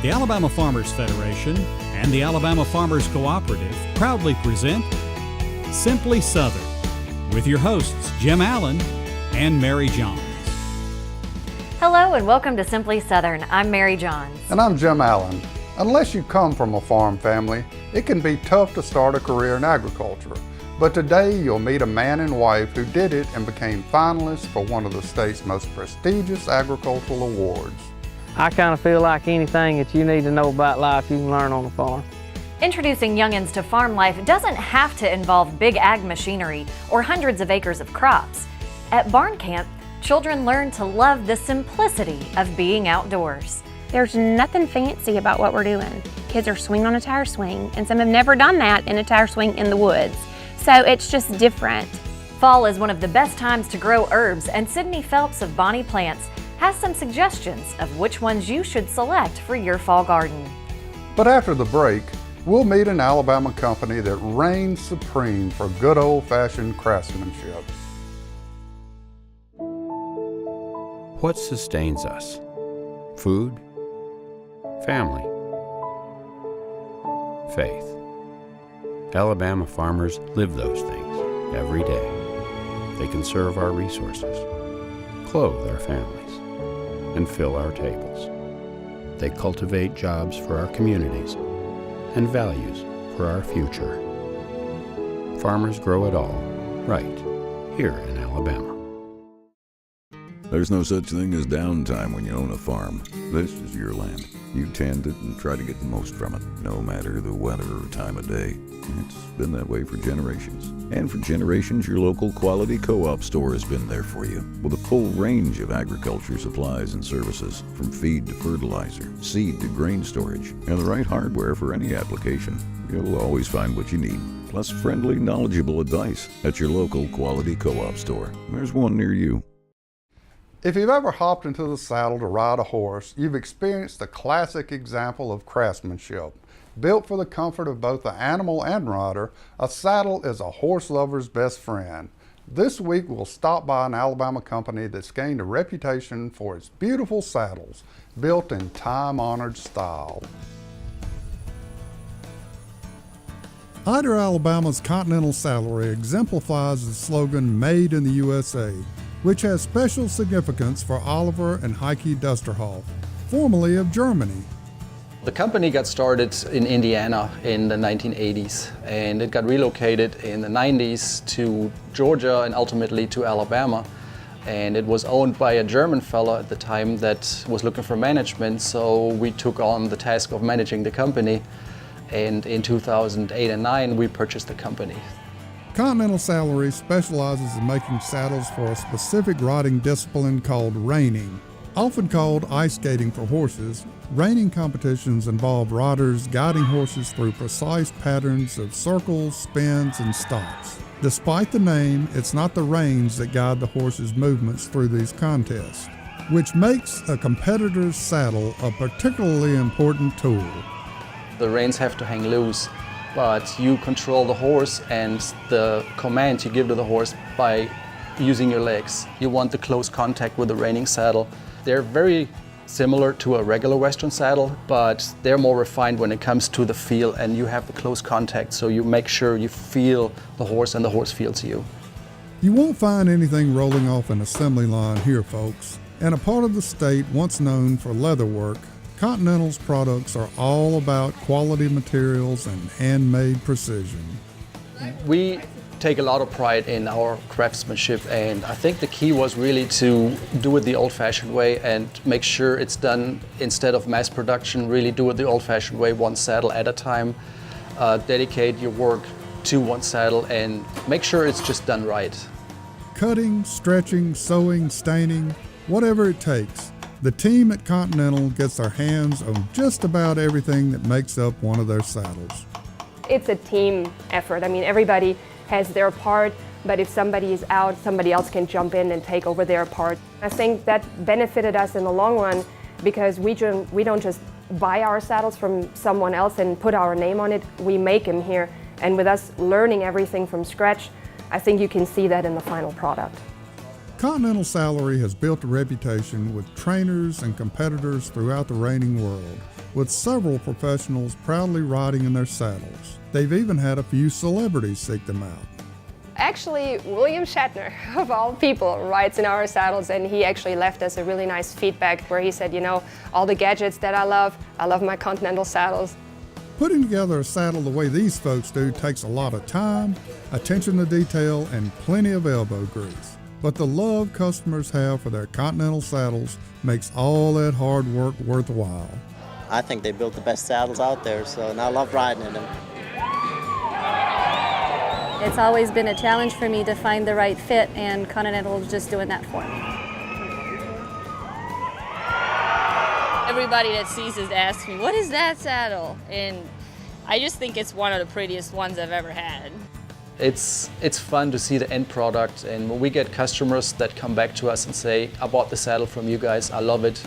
The Alabama Farmers Federation and the Alabama Farmers Cooperative proudly present Simply Southern with your hosts Jim Allen and Mary Johns. Hello and welcome to Simply Southern. I'm Mary Johns. And I'm Jim Allen. Unless you come from a farm family, it can be tough to start a career in agriculture. But today you'll meet a man and wife who did it and became finalists for one of the state's most prestigious agricultural awards. I kind of feel like anything that you need to know about life you can learn on the farm. Introducing youngins to farm life doesn't have to involve big ag machinery or hundreds of acres of crops. At Barn Camp, children learn to love the simplicity of being outdoors. There's nothing fancy about what we're doing. Kids are swinging on a tire swing, and some have never done that in a tire swing in the woods. So it's just different. Fall is one of the best times to grow herbs, and Sidney Phelps of Bonnie Plants has some suggestions of which ones you should select for your fall garden. But after the break, we'll meet an Alabama company that reigns supreme for good old-fashioned craftsmanship. What sustains us? Food? Family? Faith? Alabama farmers live those things every day. They conserve our resources, clothe our families, and fill our tables. They cultivate jobs for our communities and values for our future. Farmers grow it all right here in Alabama. There's no such thing as downtime when you own a farm. This is your land. You tend it and try to get the most from it, no matter the weather or time of day. It's been that way for generations. And for generations, your local quality co-op store has been there for you, with a full range of agriculture supplies and services, from feed to fertilizer, seed to grain storage, and the right hardware for any application. You'll always find what you need, plus friendly, knowledgeable advice at your local quality co-op store. There's one near you. If you've ever hopped into the saddle to ride a horse, you've experienced a classic example of craftsmanship. Built for the comfort of both the animal and rider, a saddle is a horse lover's best friend. This week we'll stop by an Alabama company that's gained a reputation for its beautiful saddles, built in time-honored style. Ider, Alabama's Continental Saddlery exemplifies the slogan, "Made in the USA," which has special significance for Oliver and Heike Dusterhoff, formerly of Germany. The company got started in Indiana in the 1980s, and it got relocated in the 90s to Georgia and ultimately to Alabama. And it was owned by a German fella at the time that was looking for management, so we took on the task of managing the company. And in 2008 and 2009, we purchased the company. Continental Saddlery specializes in making saddles for a specific riding discipline called reining. Often called ice skating for horses, reining competitions involve riders guiding horses through precise patterns of circles, spins, and stops. Despite the name, it's not the reins that guide the horse's movements through these contests, which makes a competitor's saddle a particularly important tool. The reins have to hang loose, but you control the horse and the command you give to the horse by using your legs. You want the close contact with the reining saddle. They're very similar to a regular Western saddle, but they're more refined when it comes to the feel, and you have the close contact, so you make sure you feel the horse and the horse feels you. You won't find anything rolling off an assembly line here, folks. In a part of the state once known for leather work, Continental's products are all about quality materials and handmade precision. We take a lot of pride in our craftsmanship, and I think the key was really to do it the old-fashioned way and make sure it's done instead of mass production. Really do it the old-fashioned way, one saddle at a time. Dedicate your work to one saddle and make sure it's just done right. Cutting, stretching, sewing, staining, whatever it takes. The team at Continental gets their hands on just about everything that makes up one of their saddles. It's a team effort. I mean, everybody has their part, but if somebody is out, somebody else can jump in and take over their part. I think that benefited us in the long run because we don't just buy our saddles from someone else and put our name on it. We make them here, and with us learning everything from scratch, I think you can see that in the final product. Continental Saddlery has built a reputation with trainers and competitors throughout the reining world, with several professionals proudly riding in their saddles. They've even had a few celebrities seek them out. Actually, William Shatner, of all people, rides in our saddles, and he actually left us a really nice feedback where he said, you know, all the gadgets that I love my Continental Saddles. Putting together a saddle the way these folks do takes a lot of time, attention to detail, and plenty of elbow grease. But the love customers have for their Continental saddles makes all that hard work worthwhile. I think they built the best saddles out there, and I love riding in them. It's always been a challenge for me to find the right fit, and Continental is just doing that for me. Everybody that sees it asks me, what is that saddle? And I just think it's one of the prettiest ones I've ever had. It's fun to see the end product, and when we get customers that come back to us and say, I bought the saddle from you guys, I love it,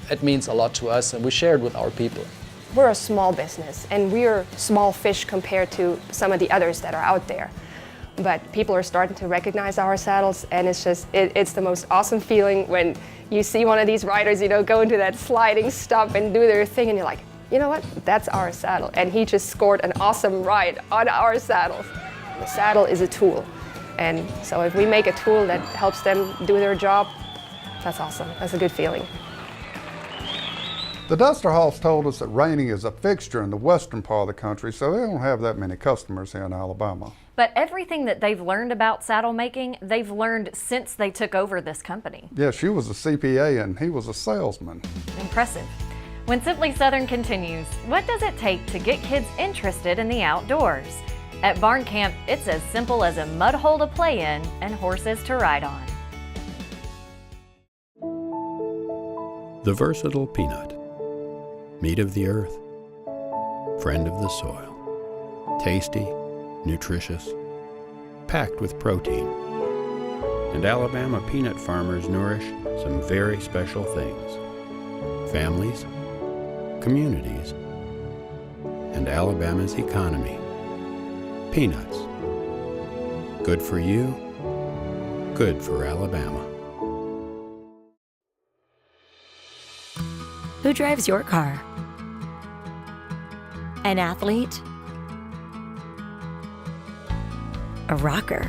it means a lot to us, and we share it with our people. We're a small business, and we're small fish compared to some of the others that are out there. But people are starting to recognize our saddles, and it's the most awesome feeling when you see one of these riders, you know, go into that sliding stop and do their thing, and you're like, you know what, that's our saddle. And he just scored an awesome ride on our saddles. The saddle is a tool. And so if we make a tool that helps them do their job, that's awesome. That's a good feeling. The Dusterhoffs told us that reining is a fixture in the western part of the country, so they don't have that many customers here in Alabama. But everything that they've learned about saddle making, they've learned since they took over this company. Yeah, she was a CPA and he was a salesman. Impressive. When Simply Southern continues, what does it take to get kids interested in the outdoors? At Barn Camp, it's as simple as a mud hole to play in and horses to ride on. The versatile peanut. Meat of the earth. Friend of the soil. Tasty, nutritious, packed with protein. And Alabama peanut farmers nourish some very special things. Families, communities, and Alabama's economy. Peanuts. Good for you, good for Alabama. Who drives your car? An athlete? A rocker?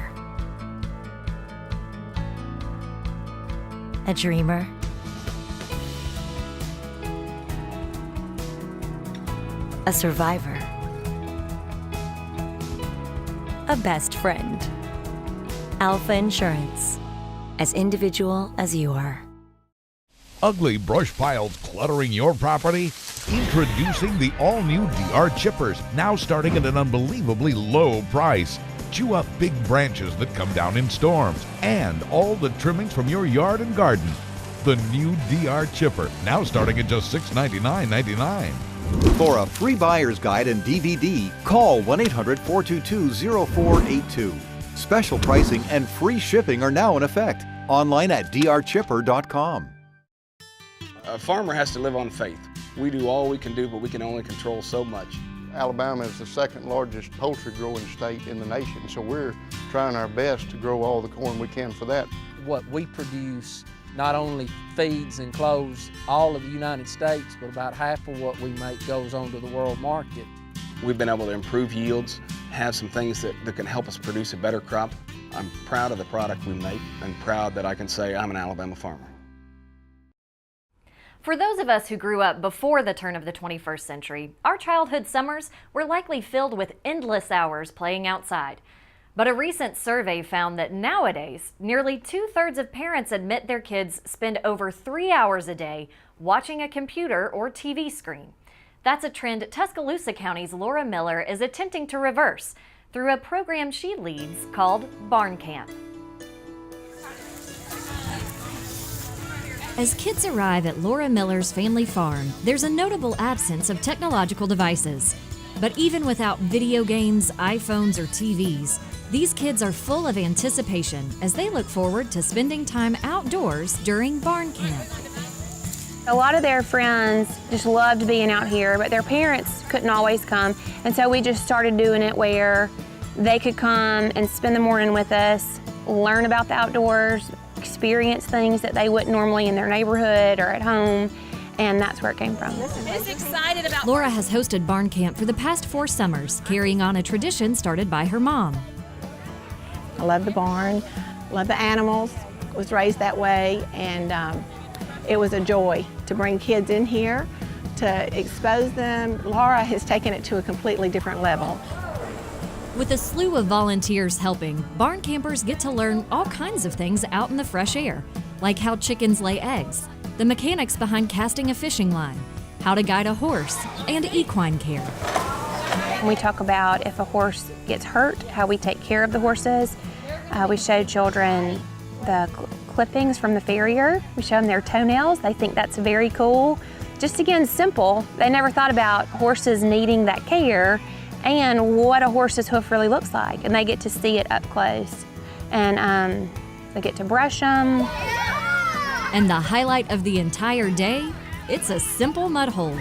A dreamer? A survivor? A best friend? Alpha Insurance. As individual as you are. Ugly brush piles cluttering your property? Introducing the all-new DR Chippers, now starting at an unbelievably low price. Chew up big branches that come down in storms and all the trimmings from your yard and garden. The new DR Chipper, now starting at just $699.99. For a free buyer's guide and DVD, call 1-800-422-0482. Special pricing and free shipping are now in effect. Online at drchipper.com. A farmer has to live on faith. We do all we can do, but we can only control so much. Alabama is the second largest poultry growing state in the nation, so we're trying our best to grow all the corn we can for that. What we produce not only feeds and clothes all of the United States, but about half of what we make goes on to the world market. We've been able to improve yields, have some things that can help us produce a better crop. I'm proud of the product we make and proud that I can say I'm an Alabama farmer. For those of us who grew up before the turn of the 21st century, our childhood summers were likely filled with endless hours playing outside. But a recent survey found that nowadays, nearly 2/3 of parents admit their kids spend over 3 hours a day watching a computer or TV screen. That's a trend Tuscaloosa County's Laura Miller is attempting to reverse through a program she leads called Barn Camp. As kids arrive at Laura Miller's family farm, there's a notable absence of technological devices. But even without video games, iPhones, or TVs, these kids are full of anticipation as they look forward to spending time outdoors during Barn Camp. A lot of their friends just loved being out here, but their parents couldn't always come. And so we just started doing it where they could come and spend the morning with us learn about the outdoors, experience things that they wouldn't normally in their neighborhood or at home, and that's where it came from. Who's excited about Laura has hosted barn camp for the past 4 summers, carrying on a tradition started by her mom. I love the barn, love the animals, was raised that way, and it was a joy to bring kids in here, to expose them. Laura has taken it to a completely different level. With a slew of volunteers helping, barn campers get to learn all kinds of things out in the fresh air, like how chickens lay eggs, the mechanics behind casting a fishing line, how to guide a horse, and equine care. We talk about if a horse gets hurt, how we take care of the horses. We show children the clippings from the farrier. We show them their toenails. They think that's very cool. Just again, simple. They never thought about horses needing that care and what a horse's hoof really looks like. And they get to see it up close. And they get to brush them. And the highlight of the entire day, it's a simple mud hole.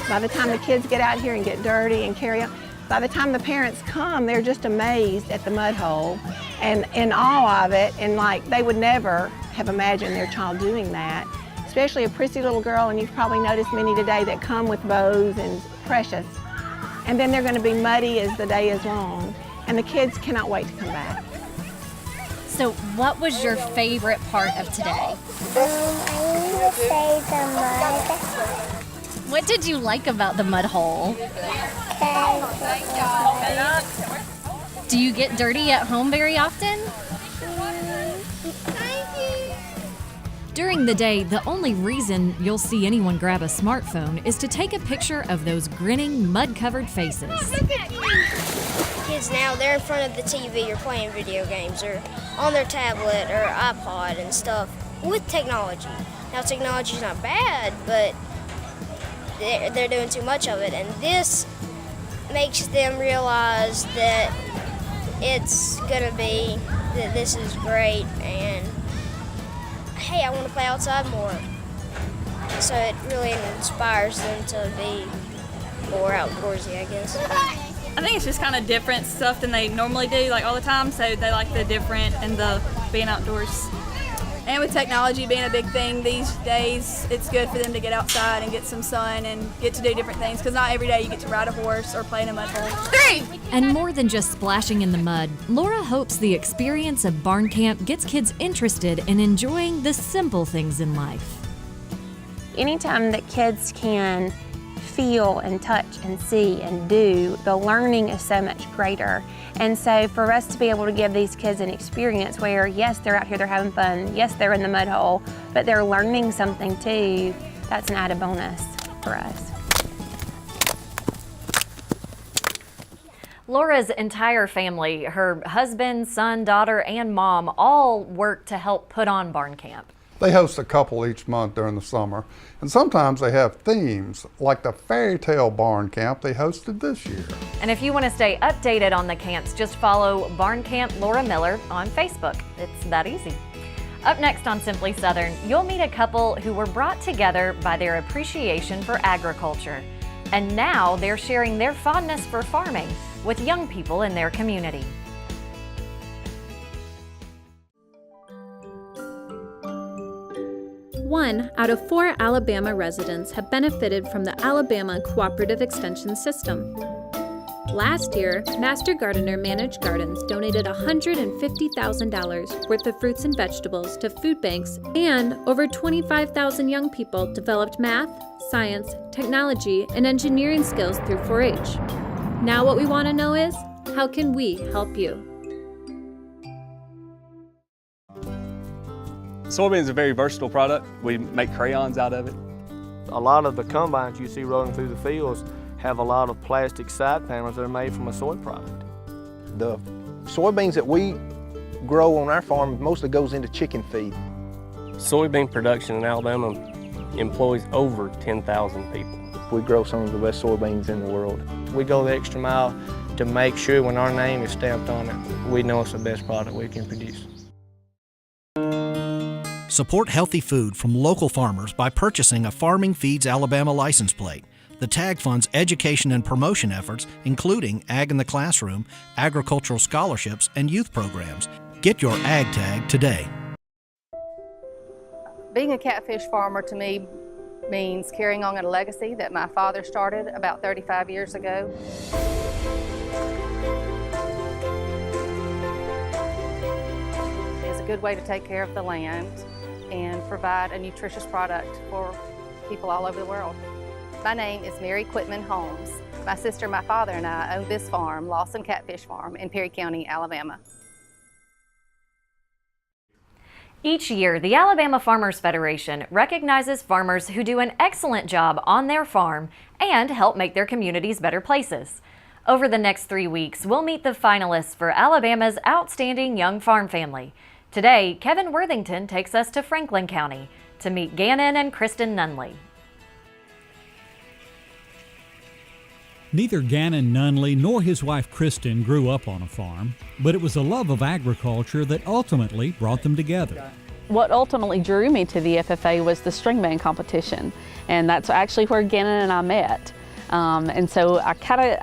By the time the kids get out here and get dirty and carry on, by the time the parents come, they're just amazed at the mud hole and in awe of it, and like they would never have imagined their child doing that. Especially a prissy little girl, and you've probably noticed many today that come with bows and precious. And then they're going to be muddy as the day is long, and the kids cannot wait to come back. So what was your favorite part of today? I would say the mud. What did you like about the mud hole? Do you get dirty at home very often? During the day, the only reason you'll see anyone grab a smartphone is to take a picture of those grinning, mud-covered faces. Kids now, they're in front of the TV or playing video games or on their tablet or iPod and stuff with technology. Now, technology's not bad, but they're doing too much of it, and this makes them realize that it's gonna be, that this is great, and hey, I want to play outside more. So it really inspires them to be more outdoorsy, I guess. I think it's just kind of different stuff than they normally do, like all the time, so they like the different and the being outdoors. And with technology being a big thing these days, it's good for them to get outside and get some sun and get to do different things, because not every day you get to ride a horse or play in a mud hole. And more than just splashing in the mud, Laura hopes the experience of barn camp gets kids interested in enjoying the simple things in life. Anytime that kids can feel and touch and see and do, the learning is so much greater. And so for us to be able to give these kids an experience where, yes, they're out here, they're having fun, yes, they're in the mud hole, but they're learning something too, that's an added bonus for us. Laura's entire family, her husband, son, daughter, and mom, all work to help put on barn camp. They host a couple each month during the summer, and sometimes they have themes, like the fairy tale barn camp they hosted this year. And if you want to stay updated on the camps, just follow Barn Camp Laura Miller on Facebook. It's that easy. Up next on Simply Southern, you'll meet a couple who were brought together by their appreciation for agriculture. And now they're sharing their fondness for farming with young people in their community. One out of 4 Alabama residents have benefited from the Alabama Cooperative Extension System. Last year, Master Gardener Managed Gardens donated $150,000 worth of fruits and vegetables to food banks, and over 25,000 young people developed math, science, technology, and engineering skills through 4-H. Now what we want to know is, how can we help you? Soybean is a very versatile product. We make crayons out of it. A lot of the combines you see rolling through the fields have a lot of plastic side panels that are made from a soy product. The soybeans that we grow on our farm mostly goes into chicken feed. Soybean production in Alabama employs over 10,000 people. We grow some of the best soybeans in the world. We go the extra mile to make sure when our name is stamped on it, we know it's the best product we can produce. Support healthy food from local farmers by purchasing a Farming Feeds Alabama license plate. The tag funds education and promotion efforts, including Ag in the Classroom, agricultural scholarships, and youth programs. Get your ag tag today. Being a catfish farmer to me means carrying on a legacy that my father started about 35 years ago. It's a good way to take care of the land and provide a nutritious product for people all over the world. My name is Mary Quitman Holmes. My sister, my father, and I own this farm, Lawson Catfish Farm, in Perry County, Alabama. Each year, the Alabama Farmers Federation recognizes farmers who do an excellent job on their farm and help make their communities better places. Over the next 3 weeks, we'll meet the finalists for Alabama's Outstanding Young Farm Family. Today, Kevin Worthington takes us to Franklin County to meet Gannon and Kristen Nunley. Neither Gannon Nunley nor his wife Kristen grew up on a farm, but it was a love of agriculture that ultimately brought them together. What ultimately drew me to the FFA was the stringman competition, and that's actually where Gannon and I met. And so I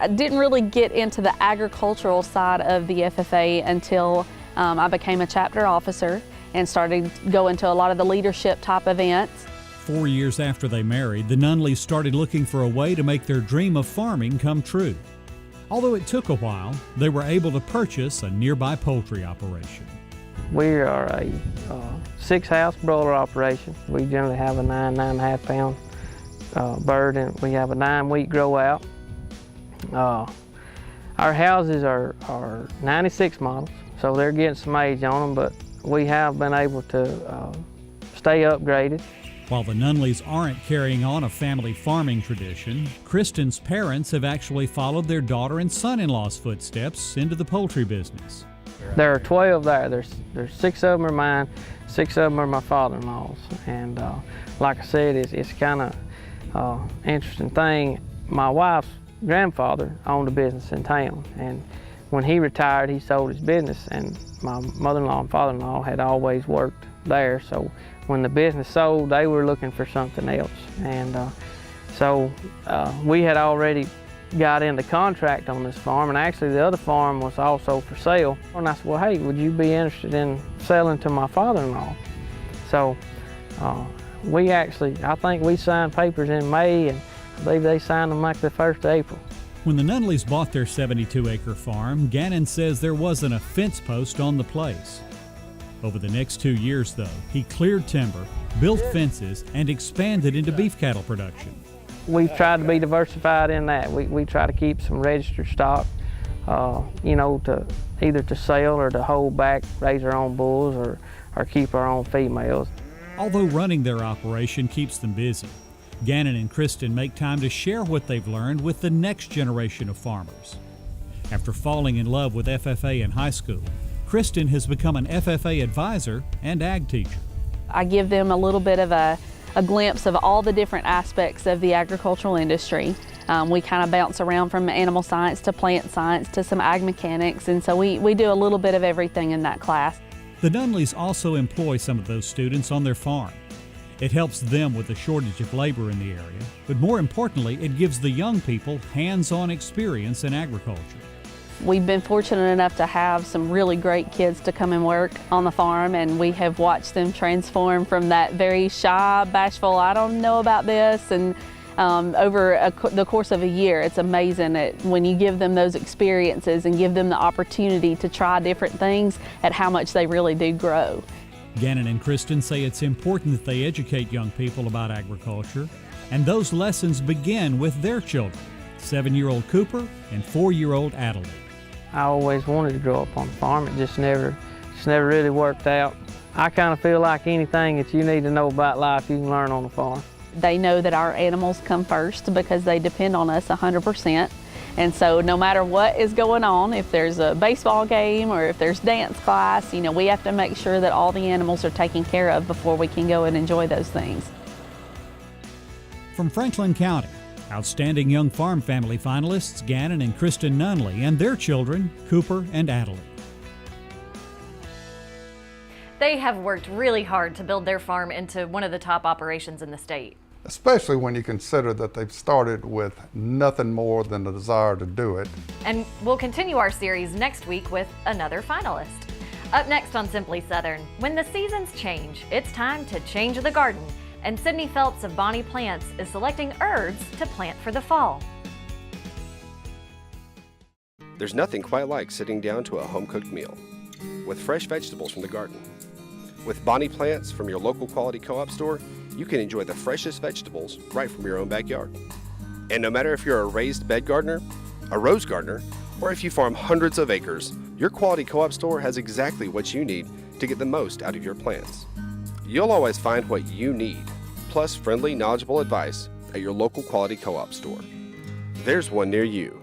didn't really get into the agricultural side of the FFA until I became a chapter officer and started going to a lot of the leadership type events. 4 years after they married, the Nunleys started looking for a way to make their dream of farming come true. Although it took a while, they were able to purchase a nearby poultry operation. We are a 6-house broiler operation. We generally have a 9.5 pound bird, and we have a 9-week grow out. Our houses are 96 models, so they're getting some age on them, but we have been able to stay upgraded. While the Nunleys aren't carrying on a family farming tradition, Kristen's parents have actually followed their daughter and son-in-law's footsteps into the poultry business. There are 12 there. There's 6 of them are mine, 6 of them are my father-in-law's. And like I said, it's kind of interesting thing. My wife's grandfather owned a business in town, and when he retired, he sold his business, and my mother-in-law and father-in-law had always worked there. So when the business sold, they were looking for something else. And so we had already got into contract on this farm, and actually the other farm was also for sale. And I said, well, hey, would you be interested in selling to my father-in-law? So I think we signed papers in May, and I believe they signed them like the 1st of April. When the Nunleys bought their 72-acre farm, Gannon says there wasn't a fence post on the place. Over the next 2 years, though, he cleared timber, built fences, and expanded into beef cattle production. We've tried to be diversified in that. We try to keep some registered stock, to either to sell or to hold back, raise our own bulls or keep our own females. Although running their operation keeps them busy, Gannon and Kristen make time to share what they've learned with the next generation of farmers. After falling in love with FFA in high school, Kristen has become an FFA advisor and ag teacher. I give them a little bit of a glimpse of all the different aspects of the agricultural industry. We kind of bounce around from animal science to plant science to some ag mechanics, and so we do a little bit of everything in that class. The Nunleys also employ some of those students on their farm. It helps them with the shortage of labor in the area, but more importantly, it gives the young people hands-on experience in agriculture. We've been fortunate enough to have some really great kids to come and work on the farm, and we have watched them transform from that very shy, bashful, I don't know about this, and over the course of a year, it's amazing when you give them those experiences and give them the opportunity to try different things at how much they really do grow. Gannon and Kristen say it's important that they educate young people about agriculture, and those lessons begin with their children, 7-year-old Cooper and 4-year-old Adelaide. I always wanted to grow up on a farm. It just never really worked out. I kind of feel like anything that you need to know about life, you can learn on the farm. They know that our animals come first because they depend on us 100%. And so no matter what is going on, if there's a baseball game or if there's dance class, we have to make sure that all the animals are taken care of before we can go and enjoy those things. From Franklin County, Outstanding Young Farm Family finalists Gannon and Kristen Nunley and their children, Cooper and Adelaide. They have worked really hard to build their farm into one of the top operations in the state. Especially when you consider that they've started with nothing more than the desire to do it. And we'll continue our series next week with another finalist. Up next on Simply Southern, when the seasons change, it's time to change the garden, and Sidney Phelps of Bonnie Plants is selecting herbs to plant for the fall. There's nothing quite like sitting down to a home-cooked meal with fresh vegetables from the garden. With Bonnie Plants from your local quality co-op store, you can enjoy the freshest vegetables right from your own backyard. And no matter if you're a raised bed gardener, a rose gardener, or if you farm hundreds of acres, your quality co-op store has exactly what you need to get the most out of your plants. You'll always find what you need, plus friendly, knowledgeable advice at your local quality co-op store. There's one near you.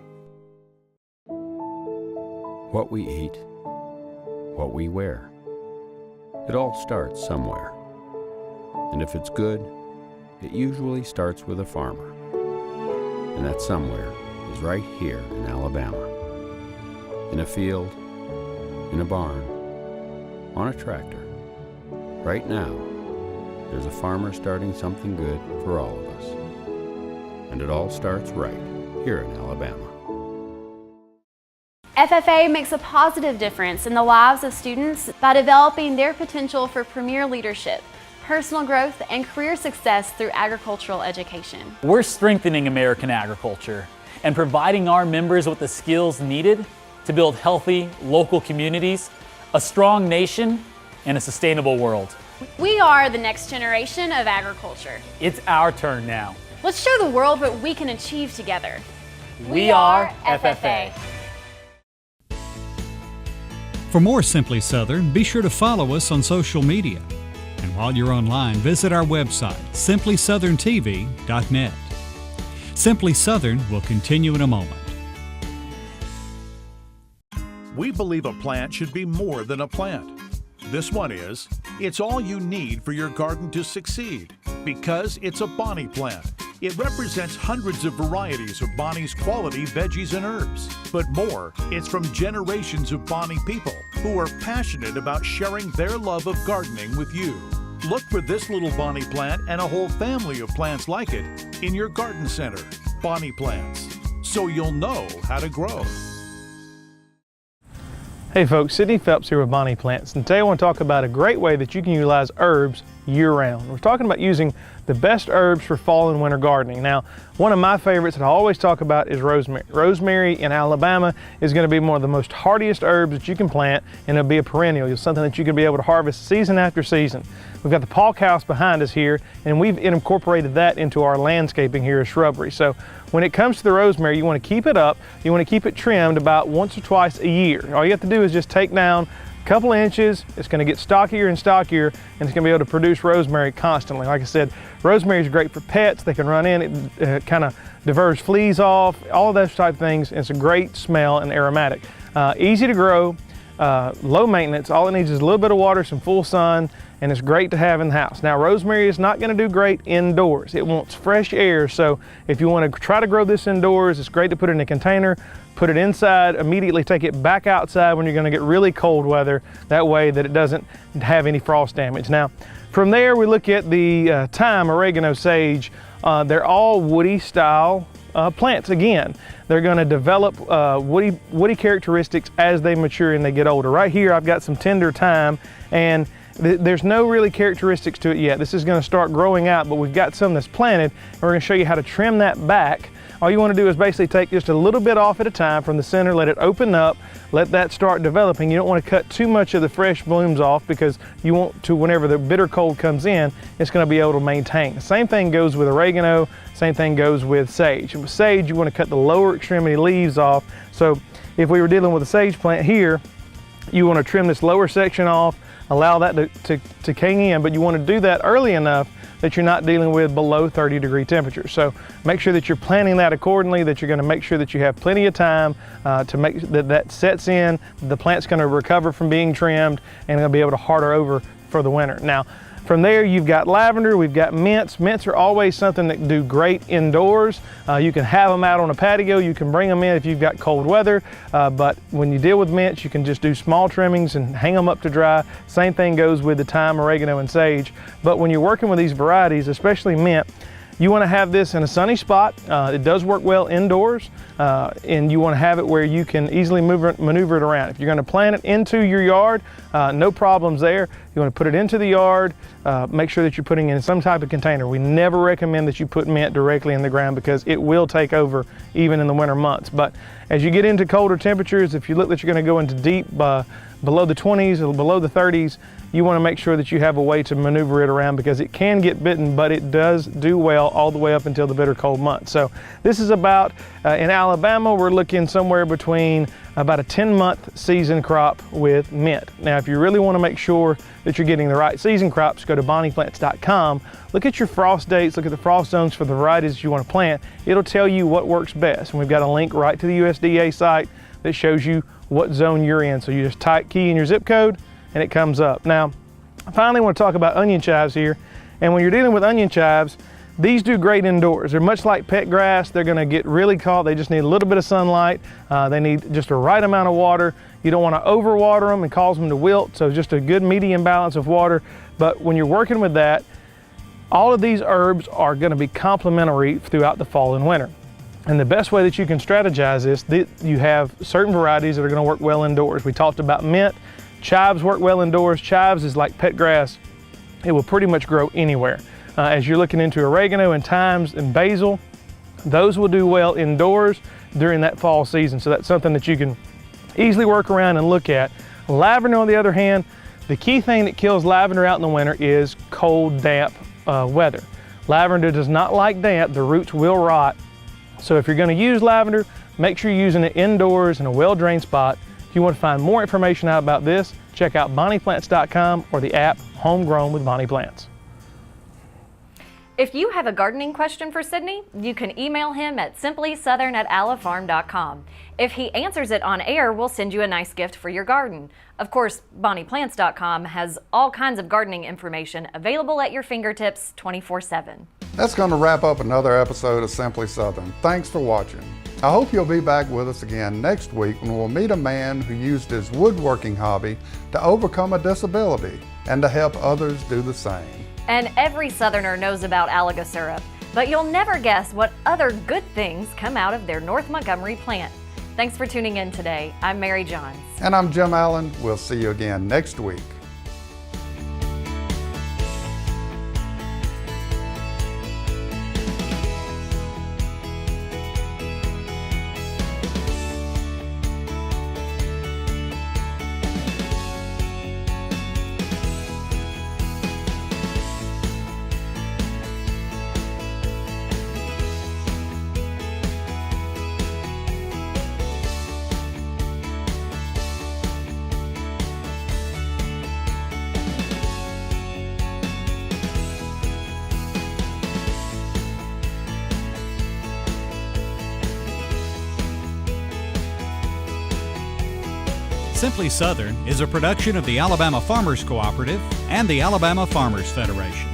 What we eat, what we wear. It all starts somewhere. And if it's good, it usually starts with a farmer. And that somewhere is right here in Alabama. In a field, in a barn, on a tractor. Right now, there's a farmer starting something good for all of us. And it all starts right here in Alabama. FFA makes a positive difference in the lives of students by developing their potential for premier leadership, personal growth, and career success through agricultural education. We're strengthening American agriculture and providing our members with the skills needed to build healthy local communities, a strong nation, and a sustainable world. We are the next generation of agriculture. It's our turn now. Let's show the world what we can achieve together. We are FFA. For more Simply Southern, be sure to follow us on social media. And while you're online, visit our website, simplysouthern.tv.net. Simply Southern will continue in a moment. We believe a plant should be more than a plant. This one is. It's all you need for your garden to succeed because it's a Bonnie plant. It represents hundreds of varieties of Bonnie's quality veggies and herbs. But more, it's from generations of Bonnie people who are passionate about sharing their love of gardening with you. Look for this little Bonnie plant and a whole family of plants like it in your garden center. Bonnie Plants, so you'll know how to grow. Hey folks, Sidney Phelps here with Bonnie Plants, and today I want to talk about a great way that you can utilize herbs year-round. We're talking about using the best herbs for fall and winter gardening. Now, one of my favorites that I always talk about is rosemary. Rosemary in Alabama is going to be one of the most hardiest herbs that you can plant, and it'll be a perennial. It's something that you can be able to harvest season after season. We've got the Polk house behind us here, and we've incorporated that into our landscaping here as shrubbery. So when it comes to the rosemary, you want to keep it up, you want to keep it trimmed about once or twice a year. All you have to do is just take down a couple of inches. It's going to get stockier and stockier, and it's going to be able to produce rosemary constantly. Like I said, rosemary is great for pets. They can run in, it kind of diverts fleas off, all of those type of things. It's a great smell and aromatic. Easy to grow, low maintenance. All it needs is a little bit of water, some full sun, and it's great to have in the house. Now, rosemary is not going to do great indoors. It wants fresh air, so if you want to try to grow this indoors, it's great to put it in a container, put it inside, immediately take it back outside when you're going to get really cold weather, that way that it doesn't have any frost damage. Now, from there we look at the thyme, oregano, sage. They're all woody style plants. Again, they're going to develop woody characteristics as they mature and they get older. Right here I've got some tender thyme, and there's no really characteristics to it yet. This is going to start growing out, but we've got some that's planted, and we're going to show you how to trim that back. All you want to do is basically take just a little bit off at a time from the center, let it open up, let that start developing. You don't want to cut too much of the fresh blooms off because you want to, whenever the bitter cold comes in, it's going to be able to maintain. The same thing goes with oregano, same thing goes with sage. And with sage, you want to cut the lower extremity leaves off. So if we were dealing with a sage plant here, you want to trim this lower section off, allow that to king in, but you want to do that early enough that you're not dealing with below 30-degree temperatures. So make sure that you're planning that accordingly, that you're going to make sure that you have plenty of time to make that sets in, the plant's going to recover from being trimmed, and it'll be able to harder over for the winter. Now, from there, you've got lavender, we've got mints. Mints are always something that do great indoors. You can have them out on a patio, you can bring them in if you've got cold weather, but when you deal with mints, you can just do small trimmings and hang them up to dry. Same thing goes with the thyme, oregano, and sage. But when you're working with these varieties, especially mint, You want to have this in a sunny spot. It does work well indoors, and you want to have it where you can easily maneuver it around. If you're going to plant it into your yard, no problems there. You want to put it into the yard, make sure that you're putting it in some type of container. We never recommend that you put mint directly in the ground because it will take over even in the winter months. But as you get into colder temperatures, if you look that you're going to go into deep below the 20s or below the 30s, you want to make sure that you have a way to maneuver it around because it can get bitten, but it does do well all the way up until the bitter cold months. So this is about, in Alabama, we're looking somewhere between about a 10-month season crop with mint. Now, if you really want to make sure that you're getting the right season crops, go to bonnieplants.com, look at your frost dates, look at the frost zones for the varieties you want to plant. It'll tell you what works best. And we've got a link right to the USDA site that shows you what zone you're in. So you just key in your zip code and it comes up. Now, I finally want to talk about onion chives here. And when you're dealing with onion chives, these do great indoors. They're much like pet grass. They're going to get really caught. They just need a little bit of sunlight. They need just a right amount of water. You don't want to overwater them and cause them to wilt. So just a good medium balance of water. But when you're working with that, all of these herbs are going to be complementary throughout the fall and winter. And the best way that you can strategize this, you have certain varieties that are going to work well indoors. We talked about mint. Chives work well indoors. Chives is like pet grass. It will pretty much grow anywhere. As you're looking into oregano and thymes and basil, those will do well indoors during that fall season. So that's something that you can easily work around and look at. Lavender, on the other hand, the key thing that kills lavender out in the winter is cold, damp weather. Lavender does not like damp. The roots will rot. So if you're going to use lavender, make sure you're using it indoors in a well-drained spot. If you want to find more information out about this, check out bonnieplants.com or the app Homegrown with Bonnie Plants. If you have a gardening question for Sidney, you can email him at simplysouthern@alafarm.com. If he answers it on air, we'll send you a nice gift for your garden. Of course, bonnieplants.com has all kinds of gardening information available at your fingertips 24/7. That's going to wrap up another episode of Simply Southern. Thanks for watching. I hope you'll be back with us again next week when we'll meet a man who used his woodworking hobby to overcome a disability and to help others do the same. And every Southerner knows about Alaga syrup, but you'll never guess what other good things come out of their North Montgomery plant. Thanks for tuning in today. I'm Mary Johns. And I'm Jim Allen. We'll see you again next week. Simply Southern is a production of the Alabama Farmers Cooperative and the Alabama Farmers Federation.